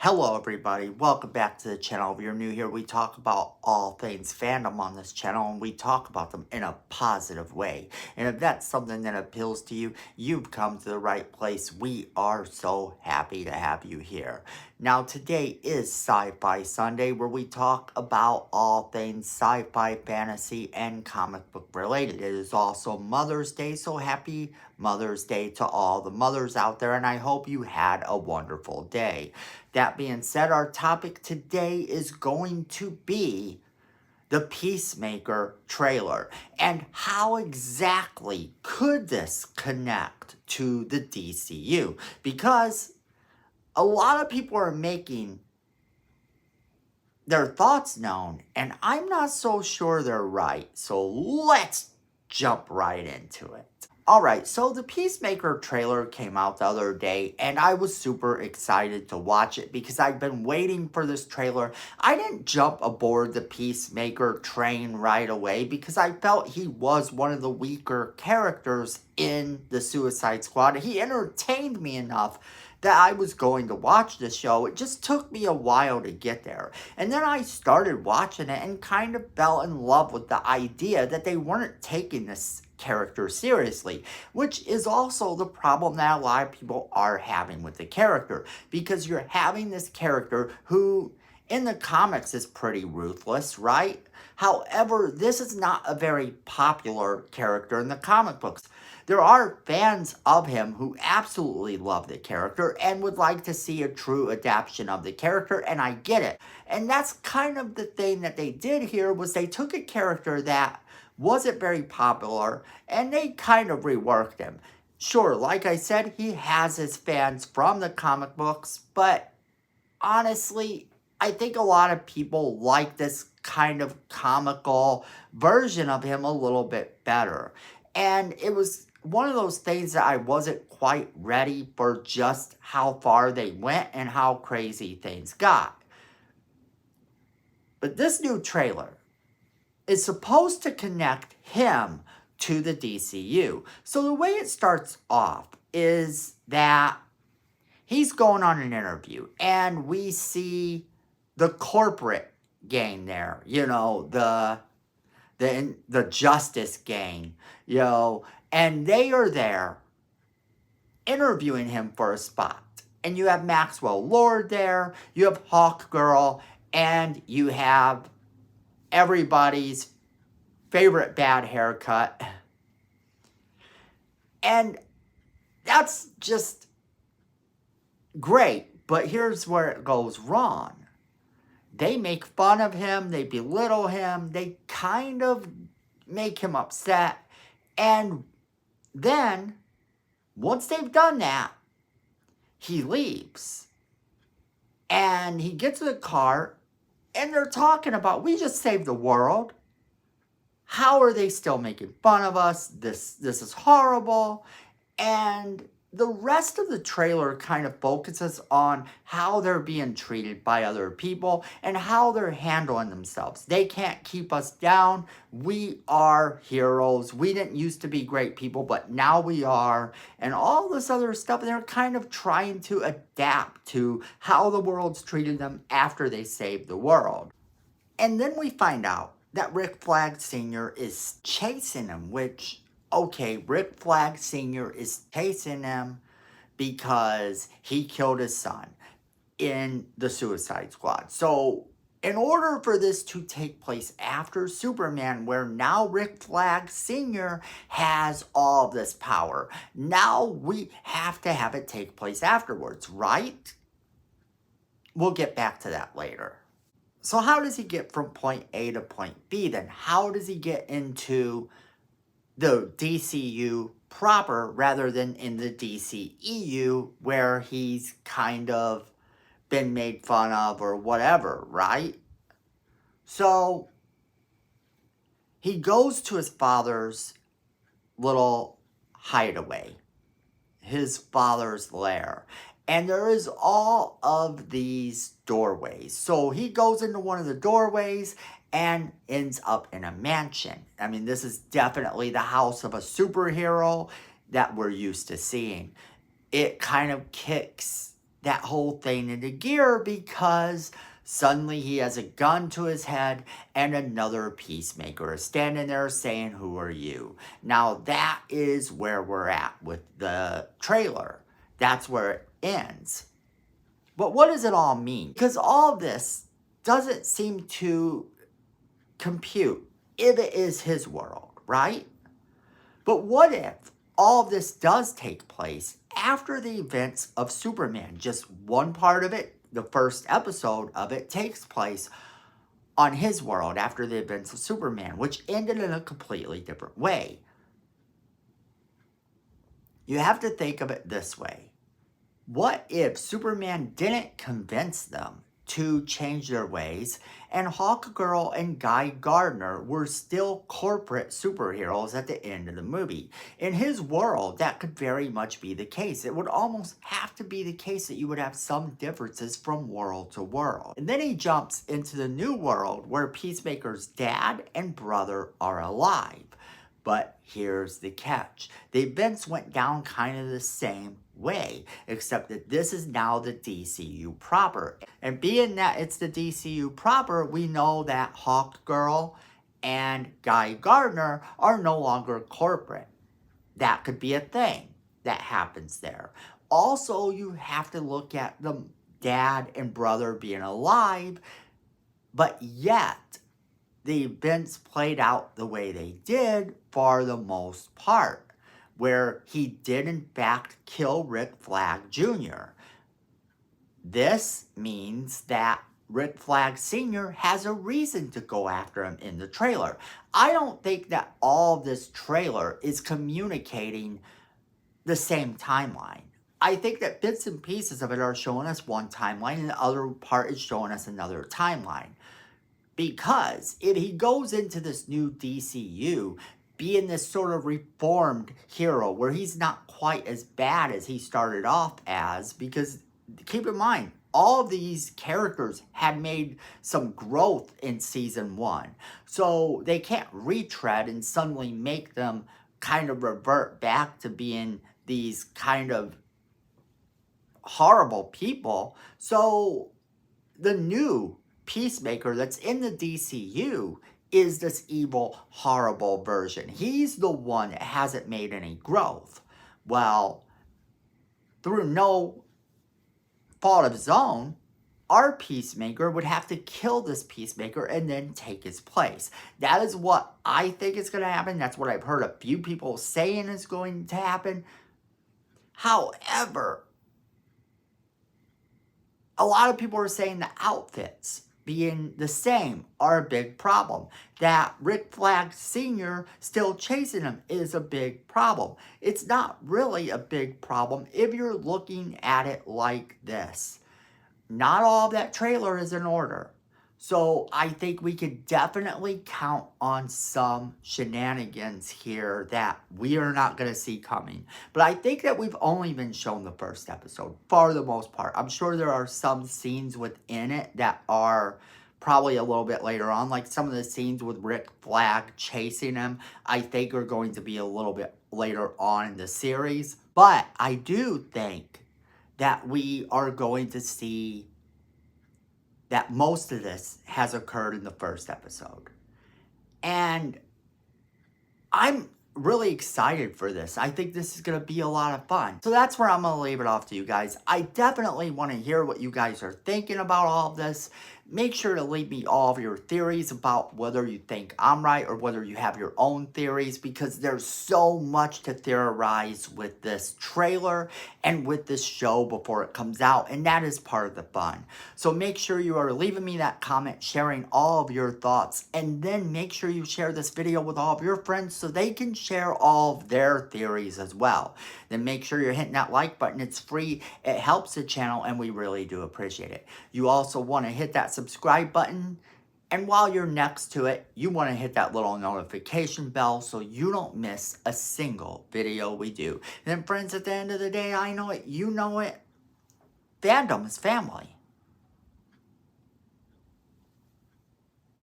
Hello everybody, welcome back to the channel. If you're new here, we talk about all things fandom on this channel and we talk about them in a positive way. And if that's something that appeals to you, you've come to the right place. We are so happy to have you here. Now today is Sci-Fi Sunday, where we talk about all things sci-fi, fantasy, and comic book related. It is also Mother's Day, so happy Mother's Day to all the mothers out there, and I hope you had a wonderful day. That being said, our topic today is going to be the Peacemaker trailer. And how exactly could this connect to the DCU? Because a lot of people are making their thoughts known, and I'm not so sure they're right. So let's jump right into it. Alright, so the Peacemaker trailer came out the other day, and I was super excited to watch it because I've been waiting for this trailer. I didn't jump aboard the Peacemaker train right away because I felt he was one of the weaker characters in the Suicide Squad. He entertained me enough that I was going to watch the show. It just took me a while to get there. And then I started watching it and kind of fell in love with the idea that they weren't taking this character seriously, which is also the problem that a lot of people are having with the character, because you're having this character who in the comics is pretty ruthless, right? However, this is not a very popular character in the comic books. There are fans of him who absolutely love the character and would like to see a true adaptation of the character, and I get it. And that's kind of the thing that they did here, was they took a character that wasn't very popular and they kind of reworked him. Sure, like I said, he has his fans from the comic books, but honestly, I think a lot of people like this kind of comical version of him a little bit better. And it was one of those things that I wasn't quite ready for, just how far they went and how crazy things got. But this new trailer is supposed to connect him to the DCU. So the way it starts off is that he's going on an interview and we see the corporate gang there, you know, the Justice Gang, you know, and they are there interviewing him for a spot. And you have Maxwell Lord there, you have Hawk Girl, and you have everybody's favorite bad haircut. And that's just great, but here's where it goes wrong. They make fun of him, they belittle him, they kind of make him upset, and then, once they've done that, he leaves. And he gets in the car, and they're talking about, we just saved the world. How are they still making fun of us? This is horrible. And the rest of the trailer kind of focuses on how they're being treated by other people and how they're handling themselves. They can't keep us down. We are heroes. We didn't used to be great people, but now we are. And all this other stuff. They're kind of trying to adapt to how the world's treated them after they saved the world. And then we find out that Rick Flag Sr. is chasing him, which, okay, Rick Flag Sr. is chasing him because he killed his son in the Suicide Squad. So, in order for this to take place after Superman, where now Rick Flag Sr. has all this power, now we have to have it take place afterwards, right? We'll get back to that later. So how does he get from point A to point B then? How does he get into the DCU proper rather than in the DCEU where he's kind of been made fun of or whatever, right? So he goes to his father's little hideaway, his father's lair. And there is all of these doorways. So he goes into one of the doorways and ends up in a mansion. I mean, this is definitely the house of a superhero that we're used to seeing. It kind of kicks that whole thing into gear because suddenly he has a gun to his head and another Peacemaker is standing there saying, "Who are you?" Now that is where we're at with the trailer. That's where it ends. But what does it all mean? Because all this doesn't seem to compute if it is his world, right? But what if all of this does take place after the events of Superman? Just one part of it, the first episode of it, takes place on his world after the events of Superman, which ended in a completely different way. You have to think of it this way. What if Superman didn't convince them to change their ways and Hawkgirl and Guy Gardner were still corporate superheroes at the end of the movie? In his world, that could very much be the case. It would almost have to be the case that you would have some differences from world to world. And then he jumps into the new world where Peacemaker's dad and brother are alive. But here's the catch. The events went down kind of the same way, except that this is now the DCU proper. And being that it's the DCU proper, we know that Hawkgirl and Guy Gardner are no longer corporate. That could be a thing that happens there. Also, you have to look at the dad and brother being alive, but yet the events played out the way they did for the most part, where he did in fact kill Rick Flag Jr. This means that Rick Flag Sr. has a reason to go after him in the trailer. I don't think that all this trailer is communicating the same timeline. I think that bits and pieces of it are showing us one timeline and the other part is showing us another timeline. Because if he goes into this new DCU being this sort of reformed hero where he's not quite as bad as he started off as, because keep in mind, all of these characters had made some growth in season 1. So they can't retread and suddenly make them kind of revert back to being these kind of horrible people. So the new Peacemaker that's in the DCU is this evil, horrible version. He's the one that hasn't made any growth. Well, through no fault of his own, our Peacemaker would have to kill this Peacemaker and then take his place. That is what I think is going to happen. That's what I've heard a few people saying is going to happen. However, a lot of people are saying the outfits being the same are a big problem. That Rick Flag Sr. still chasing him is a big problem. It's not really a big problem if you're looking at it like this. Not all of that trailer is in order. So I think we could definitely count on some shenanigans here that we are not going to see coming. But I think that we've only been shown the first episode for the most part. I'm sure there are some scenes within it that are probably a little bit later on. Like some of the scenes with Rick Flag chasing him, I think are going to be a little bit later on in the series. But I do think that we are going to see that most of this has occurred in the first episode. And I'm really excited for this. I think this is going to be a lot of fun. So that's where I'm going to leave it off to you guys. I definitely want to hear what you guys are thinking about all of this. Make sure to leave me all of your theories about whether you think I'm right or whether you have your own theories, because there's so much to theorize with this trailer and with this show before it comes out, and that is part of the fun. So make sure you are leaving me that comment, sharing all of your thoughts, and then make sure you share this video with all of your friends so they can share all of their theories as well. Then make sure you're hitting that like button. It's free. It helps the channel, and we really do appreciate it. You also want to hit that subscribe button, and while you're next to it, you want to hit that little notification bell so you don't miss a single video we do. And then friends, at the end of the day, I know it, you know it, fandom is family.